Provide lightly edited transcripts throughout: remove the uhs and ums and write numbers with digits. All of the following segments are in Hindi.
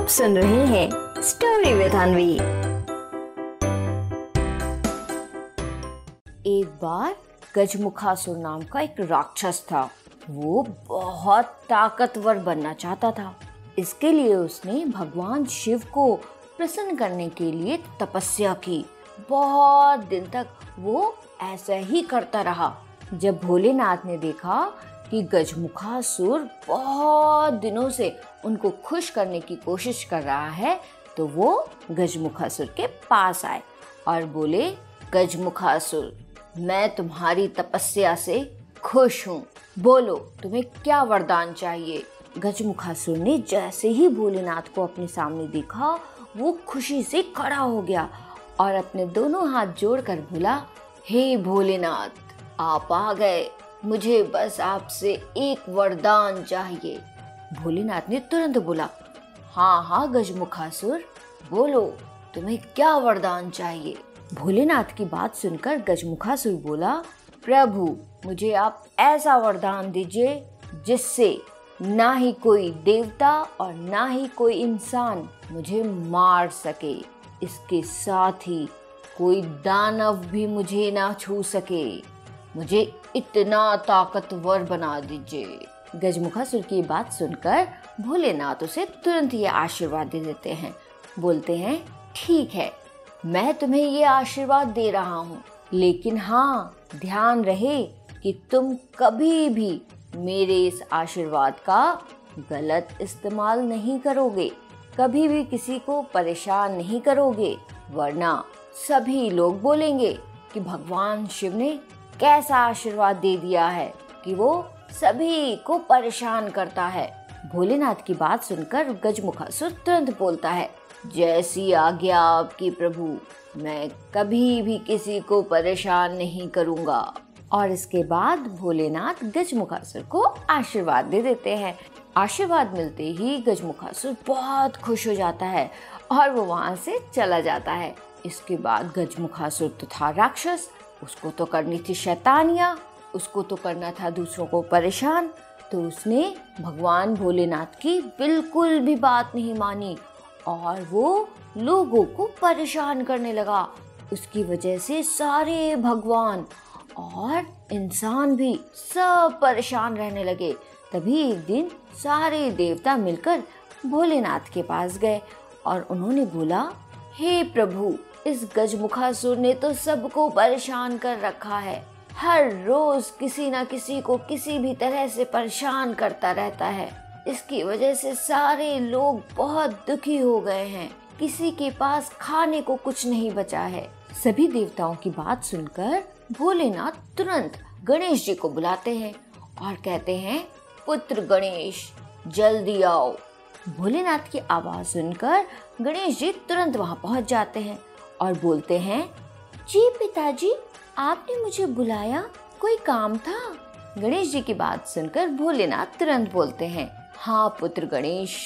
सुन रहे हैं स्टोरी विद अनवी। एक बार गजमुखासुर नाम का एक राक्षस था। वो बहुत ताकतवर बनना चाहता था। इसके लिए उसने भगवान शिव को प्रसन्न करने के लिए तपस्या की। बहुत दिन तक वो ऐसा ही करता रहा। जब भोलेनाथ ने देखा कि गजमुखासुर बहुत दिनों से उनको खुश करने की कोशिश कर रहा है, तो वो गजमुखासुर के पास आए और बोले, गजमुखासुर, मैं तुम्हारी तपस्या से खुश हूँ। बोलो, तुम्हें क्या वरदान चाहिए? गजमुखासुर ने जैसे ही भोलेनाथ को अपने सामने देखा, वो खुशी से खड़ा हो गया और अपने दोनों हाथ जोड़कर बोला, हे भोलेनाथ, आप आ गए। मुझे बस आपसे एक वरदान चाहिए। भोलेनाथ ने तुरंत बोला, हाँ गजमुखासुर, बोलो, तुम्हें क्या वरदान चाहिए? भोलेनाथ की बात सुनकर गजमुखासुर बोला, प्रभु, मुझे आप ऐसा वरदान दीजिए जिससे ना ही कोई देवता और ना ही कोई इंसान मुझे मार सके। इसके साथ ही कोई दानव भी मुझे ना छू सके। मुझे इतना ताकतवर बना दीजिए। गजमुखासुर की बात सुनकर भोलेनाथ उसे तुरंत ये आशीर्वाद दे देते हैं। बोलते हैं, ठीक है, मैं तुम्हें ये आशीर्वाद दे रहा हूँ, लेकिन हाँ, ध्यान रहे कि तुम कभी भी मेरे इस आशीर्वाद का गलत इस्तेमाल नहीं करोगे। कभी भी किसी को परेशान नहीं करोगे, वरना सभी लोग बोलेंगे कि भगवान शिव ने कैसा आशीर्वाद दे दिया है कि वो सभी को परेशान करता है। भोलेनाथ की बात सुनकर गजमुखासुर तुरंत बोलता है, जैसी आज्ञा आपकी प्रभु, मैं कभी भी किसी को परेशान नहीं करूँगा। और इसके बाद भोलेनाथ गजमुखासुर को आशीर्वाद दे देते हैं। आशीर्वाद मिलते ही गजमुखासुर बहुत खुश हो जाता है और वो वहाँ से चला जाता है। इसके बाद गजमुखासुर तो था राक्षस, उसको तो करनी थी शैतानियाँ, उसको तो करना था दूसरों को परेशान। तो उसने भगवान भोलेनाथ की बिल्कुल भी बात नहीं मानी और वो लोगों को परेशान करने लगा। उसकी वजह से सारे भगवान और इंसान भी सब परेशान रहने लगे। तभी एक दिन सारे देवता मिलकर भोलेनाथ के पास गए और उन्होंने बोला, हे प्रभु, इस गजमुखासुर ने तो सबको परेशान कर रखा है। हर रोज किसी न किसी को किसी भी तरह से परेशान करता रहता है। इसकी वजह से सारे लोग बहुत दुखी हो गए हैं। किसी के पास खाने को कुछ नहीं बचा है। सभी देवताओं की बात सुनकर भोलेनाथ तुरंत गणेश जी को बुलाते हैं और कहते हैं, पुत्र गणेश, जल्दी आओ। भोलेनाथ की आवाज सुनकर गणेश जी तुरंत वहां पहुंच जाते हैं और बोलते हैं, जी पिताजी, आपने मुझे बुलाया, कोई काम था? गणेश जी की बात सुनकर भोलेनाथ तुरंत बोलते हैं, हाँ पुत्र गणेश,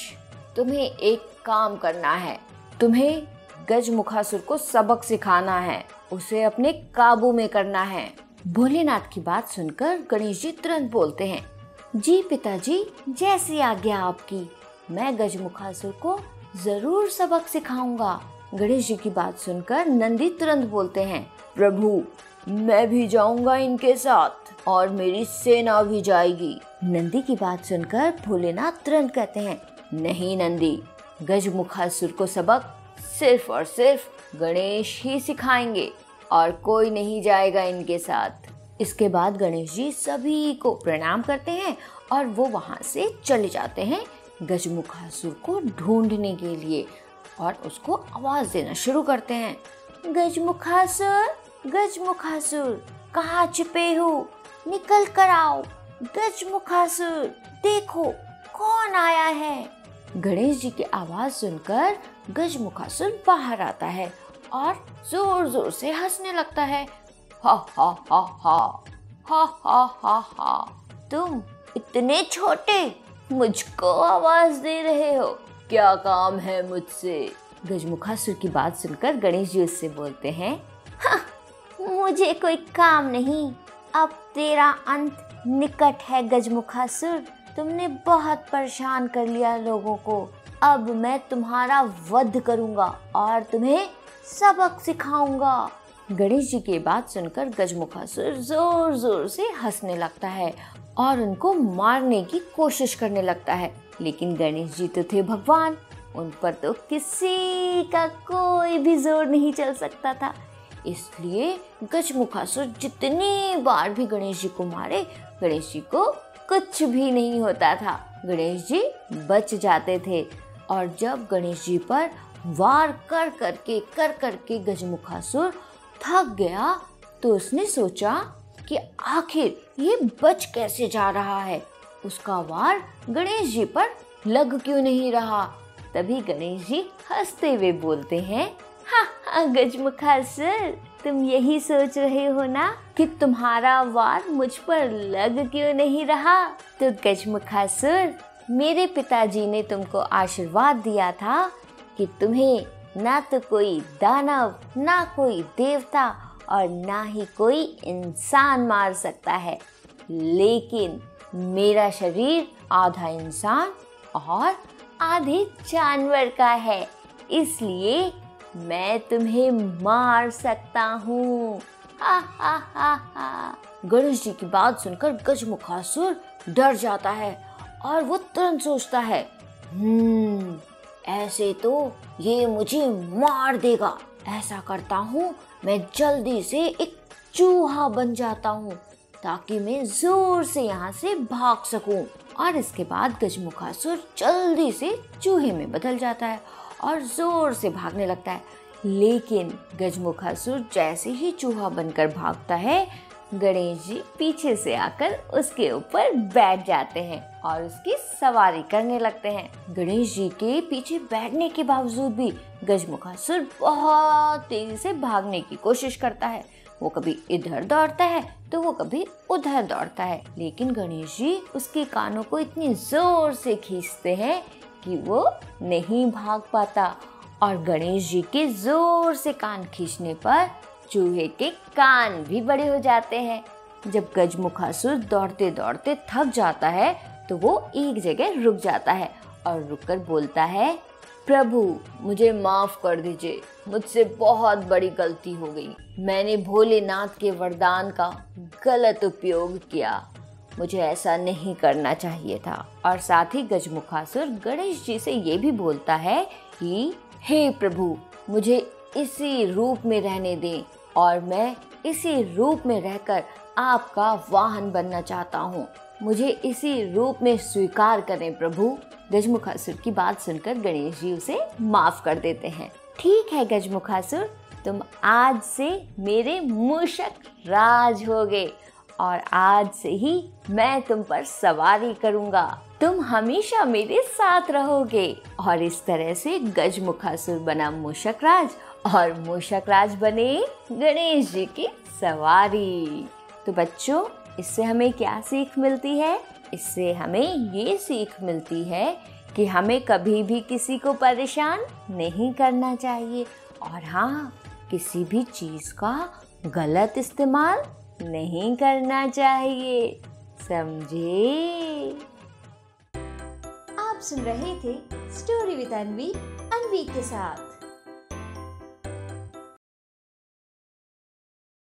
तुम्हें एक काम करना है। तुम्हें गजमुखासुर को सबक सिखाना है, उसे अपने काबू में करना है। भोलेनाथ की बात सुनकर गणेश जी तुरंत बोलते हैं, जी पिताजी, जैसी आज्ञा आपकी, मैं गजमुखासुर को जरूर सबक सिखाऊंगा। गणेश जी की बात सुनकर नंदी तुरंत बोलते हैं, प्रभु, मैं भी जाऊंगा इनके साथ और मेरी सेना भी जाएगी। नंदी की बात सुनकर भोलेनाथ तुरंत कहते हैं, नहीं नंदी, गजमुखासुर को सबक सिर्फ और सिर्फ गणेश ही सिखाएंगे और कोई नहीं जाएगा इनके साथ। इसके बाद गणेश जी सभी को प्रणाम करते हैं और वो वहाँ से चले जाते हैं गजमुखासुर को ढूंढने के लिए और उसको आवाज देना शुरू करते हैं, गजमुखासुर, गजमुखासुर, कहाँ छुपे हो? निकल कर आओ। गजमुखासुर, देखो कौन आया है। गणेश जी की आवाज सुनकर गजमुखासुर बाहर आता है और जोर जोर से हंसने लगता है, हा हा हा हा हा हा हा हा, तुम इतने छोटे मुझको आवाज दे रहे हो, क्या काम है मुझसे? गजमुखासुर की बात सुनकर गणेश जी उससे बोलते हैं, मुझे कोई काम नहीं, अब तेरा अंत निकट है गजमुखासुर। तुमने बहुत परेशान कर लिया लोगों को, अब मैं तुम्हारा वध करूंगा और तुम्हें सबक सिखाऊंगा। गणेश जी की बात सुनकर गजमुखासुर जोर जोर से हंसने लगता है और उनको मारने की कोशिश करने लगता है। लेकिन गणेश जी तो थे भगवान, उन पर तो किसी का कोई भी जोर नहीं चल सकता था। इसलिए गजमुखासुर जितनी बार भी गणेश जी को मारे, गणेश जी को कुछ भी नहीं होता था। गणेश जी बच जाते थे। और जब गणेश जी पर वार कर करके गजमुखासुर थक गया तो उसने सोचा कि आखिर ये बच कैसे जा रहा है, उसका वार गणेश जी पर लग क्यों नहीं रहा। तभी गणेश जी हंसते हुए बोलते हैं, हाँ गजमुखासुर, तुम यही सोच रहे हो ना कि तुम्हारा वार मुझ पर लग क्यों नहीं रहा। तो गजमुखासुर, मेरे पिताजी ने तुमको आशीर्वाद दिया था कि तुम्हें ना तो कोई दानव, ना कोई देवता और ना ही कोई इंसान मार सकता है। लेकिन मेरा शरीर आधा इंसान और आधे जानवर का है, इसलिए मैं तुम्हें मार सकता हूँ। हा हा हा हा। गणेश जी की बात सुनकर गजमुखासुर डर जाता है और वो तुरंत सोचता है, ऐसे तो ये मुझे मार देगा। ऐसा करता हूँ, मैं जल्दी से एक चूहा बन जाता हूँ ताकि मैं जोर से यहाँ से भाग सकूं। और इसके बाद गजमुखासुर जल्दी से चूहे में बदल जाता है और जोर से भागने लगता है। लेकिन गजमुखासुर जैसे ही चूहा बनकर भागता है, गणेश जी पीछे से आकर उसके ऊपर बैठ जाते हैं और उसकी सवारी करने लगते हैं। गणेश जी के पीछे बैठने के बावजूद भी गजमुखासुर बहुत तेजी से भागने की कोशिश करता है। वो कभी इधर दौड़ता है तो वो कभी उधर दौड़ता है, लेकिन गणेश जी उसके कानों को इतनी जोर से खींचते हैं कि वो नहीं भाग पाता। और गणेश जी के जोर से कान खींचने पर चूहे के कान भी बड़े हो जाते हैं। जब गजमुखासुर दौड़ते दौड़ते थक जाता है तो वो एक जगह रुक जाता है और रुककर बोलता है, प्रभु मुझे माफ कर दीजिए, मुझसे बहुत बड़ी गलती हो गई। मैंने भोलेनाथ के वरदान का गलत उपयोग किया, मुझे ऐसा नहीं करना चाहिए था। और साथ ही गजमुखासुर गणेश जी से ये भी बोलता है कि हे प्रभु, मुझे इसी रूप में रहने दें और मैं इसी रूप में रहकर आपका वाहन बनना चाहता हूँ। मुझे इसी रूप में स्वीकार करें प्रभु। गजमुखासुर की बात सुनकर गणेश जी उसे माफ कर देते हैं। ठीक है गजमुखासुर, तुम आज से मेरे मूषक राज होगे और आज से ही मैं तुम पर सवारी करूंगा। तुम हमेशा मेरे साथ रहोगे। और इस तरह से गजमुखासुर बना मूषक राज और मूषक राज बने गणेश जी की सवारी। तो बच्चों, इससे हमें क्या सीख मिलती है? इससे हमें ये सीख मिलती है कि हमें कभी भी किसी को परेशान नहीं करना चाहिए और हाँ, किसी भी चीज का गलत इस्तेमाल नहीं करना चाहिए। समझे? आप सुन रहे थे स्टोरी विद अनवी के साथ।